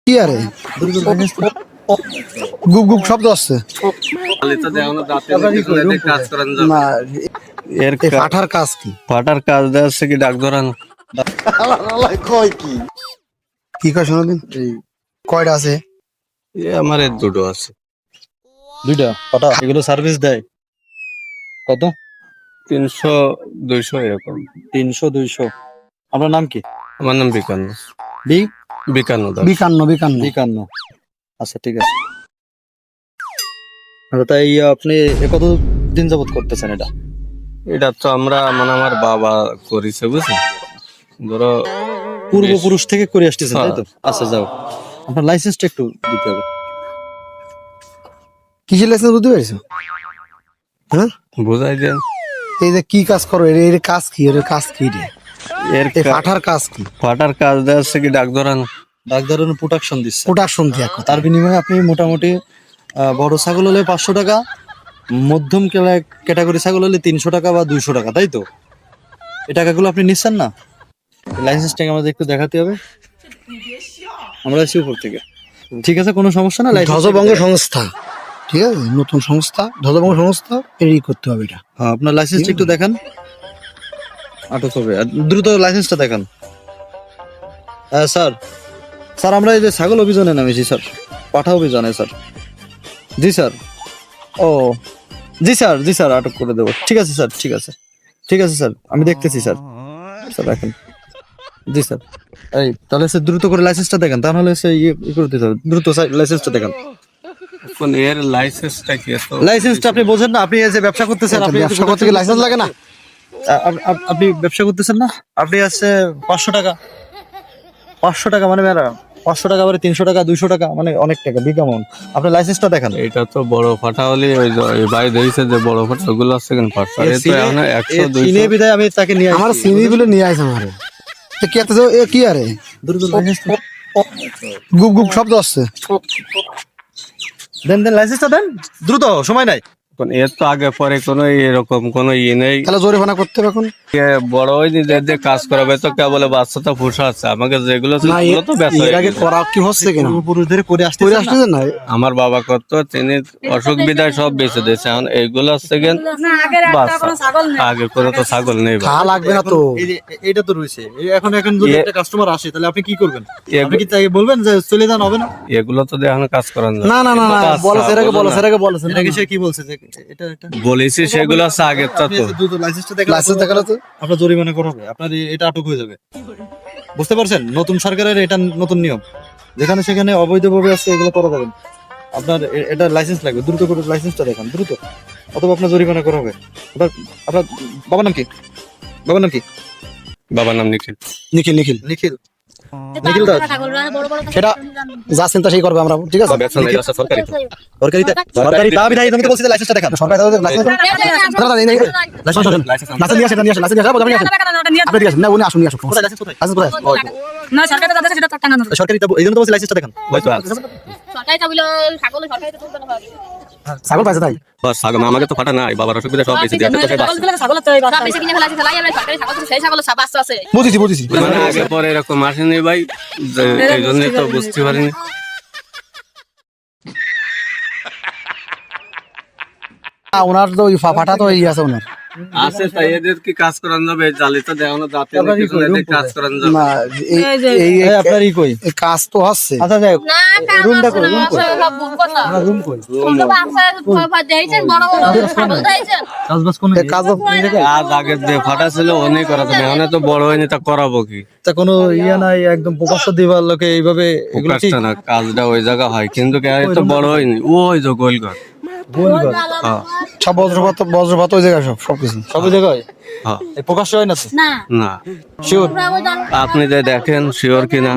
কি আরে গুপ গুপ শব্দ আসছে না। এর এই পাঠার কাজ কি? ফাটার কাজ দেওয়া হচ্ছে কি ডাক ধরানো। কয় কি কি কয় শোনাদিন? এই কয়টা আছে? আমার এর দুটো আছে। দুইটা পাটা এগুলো সার্ভিস দেয় কত? 300 200 এরকম। 300 200। আপনার নাম কি? আমার নাম বিকান্ন। বি বিকান্ন দাস। বিকান্ন বিকান্ন। 51। আচ্ছা ঠিক আছে। তাই আপনি কত দিন যাবত করতেছেন এটা? এটা তো আমরা মানে আমার বাবা করেছে বুঝছেন, ধরো পূর্বপুরুষ থেকে করে আসতেছেন তাই তো? আচ্ছা যাও, আপনার লাইসেন্সটা একটু দিতে হবে। কিসের লাইসেন্স বুঝতে পেরেছো? হ্যাঁ, বোঝাই দেন। এই যে কি কাজ করো, এর কাজ কি? এর কাজ কি রে? এর এই পাঠার কাজ কি? ফাটার কাজ দেওয়া হচ্ছে কি ডাক ধরানো। ডাক ধরানো প্রোটেকশন দিচ্ছে। প্রোডাকশন কি এক কথা? তার বিনিময়ে আপনি মোটামুটি বড় ছাগল হলে 500 টাকা, মধ্যম ক্যাটাগরি ছাগল হলে 300 টাকা বা 200 টাকা, তাই তো? এই টাকাগুলো আপনি নিচ্ছেন না? লাইসেন্সটাকে আমাদের একটু দেখাতে হবে। আমরা আছি উপর থেকে। ঠিক আছে, কোনো সমস্যা না। ধ্বজবঙ্গ সংস্থা, ঠিক আছে, নতুন সংস্থা ধ্বজবঙ্গ সংস্থা, এরই করতে হবে এটা। হ্যাঁ, আপনার লাইসেন্সটা একটু দেখান। আটক হবে, আর দ্রুত লাইসেন্সটা দেখান। স্যার স্যার আমরা এই যে ছাগল অভিযানে নামেছি স্যার, পাঠা অভিযানে স্যার। জি স্যার। ও জি স্যার, জি স্যার, আটক করে দেবো। ঠিক আছে স্যার, ঠিক আছে, ঠিক আছে স্যার, আমি দেখতেছি স্যার। স্যার রাখেন। জি স্যার। এই তাহলে স্যার দ্রুত করে লাইসেন্সটা দেখান, তাহলে সে ইয়ে করে দিতে হবে। দ্রুত লাইসেন্সটা দেখান। কোন এর লাইসেন্সটা কি এত? লাইসেন্সটা আপনি বোঝেন না? আপনি এই যে ব্যবসা করতেছেন, আপনি ব্যবসা করতে গিয়ে লাইসেন্স লাগে না? আপনি ব্যবসা করতেছেন না? আপনি আছে 500 টাকা, 500 টাকা মানে মেরা 500 টাকা, মানে 300 টাকা, 200 টাকা, মানে অনেক টাকা, বিগ অ্যামাউন্ট। আপনার লাইসেন্সটা দেখান। এটা তো বড় ফাটা হলে ওই যে ওই ভাই দেখছে যে বড় ফাটা ওগুলো আছে কেন ফাটা, এ তো এখন 100 চিনে 200 বিদায় আমি তাকে নিয়ে আমার আসছি। সিনি গুলো নিয়ে আসে আমারে। এ কি এত এ কি আরে দ্রুত লাইসেন্সটা গুপ গুপ শব্দ আসছে। দেন, দেন লাইসেন্সটা দেন দ্রুত, সময় নাই। কোন এর তো আগে পরে কোনো এরকম কোনো নেই। তাহলে জরিমানা করতে হবে এখন। এ বড় ওই যে যে কাজ করাবে তো কে বলে বাচ্চা তো ফুসা আছে, আমাকে যেগুলো ছিল না, সেগুলো তো ব্যথা এর আগে করা কি হচ্ছে কেন? পুরুষদের করে আসতে করে আসতেছে না? আমার বাবা করতো, তিনি অসুখ বিদায় সব বেঁচে দিয়েছে। এখন এইগুলো হচ্ছে কেন বাচ্চা, আগে কোনো তো ছাগল নেই ভাই। খা লাগবে না তো। এই যে এটা তো রয়েছে। এখন যদি একটা কাস্টমার আসে তাহলে আপনি কি করবেন? এ- আপনি কি তাকে বলবেন যে চলে যান, হবে না? এগুলো তো এখন কাজ করান যায় না না না না, বলো এর আগে বলো, এর আগে বলো। এটা কি সে কি বলছে যে এটা বলেছি, সেগুলো আছে আগের তা আপনি তো। যে দ্রুত লাইসেন্সটা দেখালে লাইসেন্স দেখালো তো। আপনার জরিমানা করা হবে, আপনার এটা আটক হয়ে যাবে। বুঝতে পারছেন? নতুন সরকারের এটা নতুন নিয়ম, যেখানে সেখানে অবৈধভাবে আসছে এগুলো করা যাবে না। আপনার এটা লাইসেন্স লাগবে, দ্রুত করে লাইসেন্সটা দেখান দ্রুত, অথবা আপনার জরিমানা করা হবে। আপনার আপনার বাবার নাম কি? বাবার নাম কি? বাবার নাম নিখিল। নিখিল নিখিল নিখিল। নিখিল দাস। সেটা যা চিন্তা সেই করবে আমরা, ঠিক আছে? ব্যবসা নাই, ব্যবসা সরকারি তো। সরকারি তা বিধায় আমি তো বলছি যে লাইসেন্সটা দেখান। সরকার তাদের লাইসেন্স দাদা নেই নেই লাইসেন্স আসেন, লাইসেন্স নিয়ে আসেন, নিয়ে আসেন, লাইসেন্স নিয়ে আসেন, আপনি নিয়ে আসেন, আপনি নিয়ে আসেন, না উনি আসুন, নিয়ে আসুন। কোথায় লাইসেন্স কোথায়? লাইসেন্স কোথায়? না সরকারি তো সেটা টাঙানো সরকারি তা এই জন্য তো বলছি লাইসেন্সটা দেখান। হয়তো আছে। সরকারি তা বলে ছাগল সরকারি তো তুলতে না পারে ছাগল পাইছে তাই? বাস ছাগল আমাকে তো ফাটা নাই, বাবার অসুখ বিদায় সব বেঁচে দিয়েছে তো সেই বাচ্চা। ছাগল তো এই বাচ্চা বেশি কিনে ফেলা আছে ফেলাই আমরা সরকারি ছাগল তো সেই ছাগল সব বাচ্চা আছে বুঝেছি বুঝেছি। মানে আগে পরে এরকম আসেনি ভাই, যে এই জন্যই তো বুঝতে পারিনি। ওনার তো ওই ফাটা তো এই আছে ওনার। আছে তাই এদের কি কাজ করান যাবে? জালি তো দেখানো যাতে কাজ করান যাবে। না এই এই এই আপনার ই কই? এই কাজ তো হচ্ছে। আচ্ছা যাই হোক, না রুমটা কই? রুম কই? সব ভুল কথা আপনার রুম কই? তোমরা বাচ্চা ভয় দেইছেন বড় বড় ছাগল দেইছেন কাজবাজ কোন এই কাজ আজ আগের যে ফাটা ছিল অনেক করাতো না, এখন তো বড় হয়নি, তা করাবো কি? তা কোনো ইয়া নাই, একদম প্রকাশ্য দিবার লোকে এইভাবে এগুলো ঠিক? কাজটা না, কাজটা ওই জায়গা হয় কিন্তু তো বড় হয়নি। ওই যে গোলঘর। গোলঘর হ্যাঁ সব বজ্রপাত ওই জায়গায় সবকিছু। সব জায়গায় হ্যাঁ। এই প্রকাশ্য হয় না তো? না না, শিওর? তোমরা ওই জানো আপনি যে দেখেন শিওর কিনা।